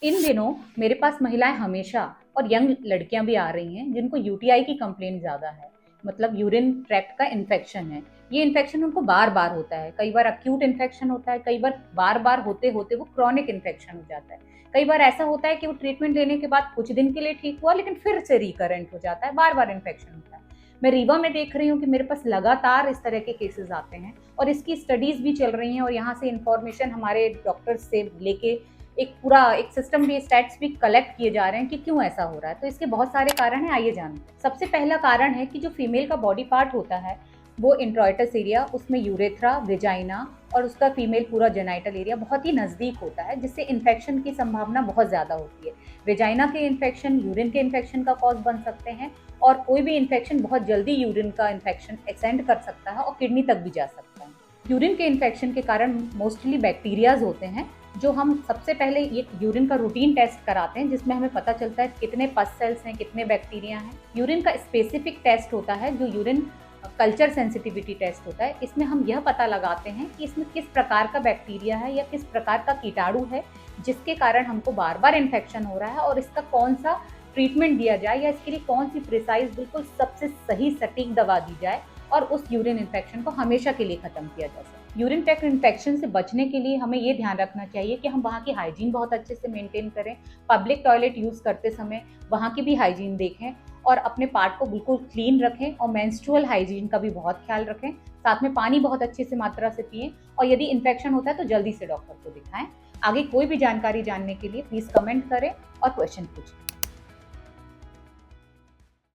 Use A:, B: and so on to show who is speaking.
A: इन दिनों मेरे पास महिलाएं हमेशा और यंग लड़कियां भी आ रही हैं जिनको यूटीआई की कंप्लेंट ज्यादा है। मतलब यूरिन ट्रैक्ट का इन्फेक्शन है। ये इन्फेक्शन उनको बार बार होता है, कई बार अक्यूट इन्फेक्शन होता है, कई बार बार होते होते वो क्रॉनिक इन्फेक्शन हो जाता है। कई बार ऐसा होता है कि वो ट्रीटमेंट लेने के बाद कुछ दिन के लिए ठीक हुआ लेकिन फिर से रिकरेंट हो जाता है, बार बार इन्फेक्शन होता है। मैं रीवा में देख रही हूँ कि मेरे पास लगातार इस तरह के केसेस आते हैं और इसकी स्टडीज भी चल रही हैं और यहाँ से इंफॉर्मेशन हमारे डॉक्टर्स से लेके एक सिस्टम भी, स्टैट्स भी कलेक्ट किए जा रहे हैं कि क्यों ऐसा हो रहा है। तो इसके बहुत सारे कारण हैं, आइए जानें। सबसे पहला कारण है कि जो फीमेल का बॉडी पार्ट होता है वो इंट्रोइटस एरिया, उसमें यूरेथ्रा, वेजाइना और उसका फीमेल पूरा जेनाइटल एरिया बहुत ही नज़दीक होता है, जिससे इन्फेक्शन की संभावना बहुत ज़्यादा होती है। वेजाइना के इन्फेक्शन यूरिन के इन्फेक्शन का कॉज बन सकते हैं और कोई भी इन्फेक्शन बहुत जल्दी यूरिन का इन्फेक्शन एक्सटेंड कर सकता है और किडनी तक भी जा सकता है। यूरिन के इन्फेक्शन के कारण मोस्टली बैक्टीरियाज होते हैं, जो हम सबसे पहले ये यूरिन का रूटीन टेस्ट कराते हैं जिसमें हमें पता चलता है कितने पस सेल्स हैं, कितने बैक्टीरिया हैं। यूरिन का स्पेसिफिक टेस्ट होता है जो यूरिन कल्चर सेंसिटिविटी टेस्ट होता है। इसमें हम यह पता लगाते हैं कि इसमें किस प्रकार का बैक्टीरिया है या किस प्रकार का कीटाणु है जिसके कारण हमको बार बार इन्फेक्शन हो रहा है और इसका कौन सा ट्रीटमेंट दिया जाए या इसके लिए कौन सी प्रिसाइज बिल्कुल सबसे सही सटीक दवा दी जाए और उस यूरिन इन्फेक्शन को हमेशा के लिए खत्म किया जा सके। यूरिन ट्रैक्ट इन्फेक्शन से बचने के लिए हमें ये ध्यान रखना चाहिए कि हम वहाँ की हाइजीन बहुत अच्छे से मेंटेन करें। पब्लिक टॉयलेट यूज़ करते समय वहाँ की भी हाइजीन देखें और अपने पार्ट को बिल्कुल क्लीन रखें और मेंस्ट्रुअल हाइजीन का भी बहुत ख्याल रखें। साथ में पानी बहुत अच्छे से मात्रा से पिएं और यदि इन्फेक्शन होता है तो जल्दी से डॉक्टर को दिखाएं। आगे कोई भी जानकारी जानने के लिए प्लीज़ कमेंट करें और क्वेश्चन पूछें।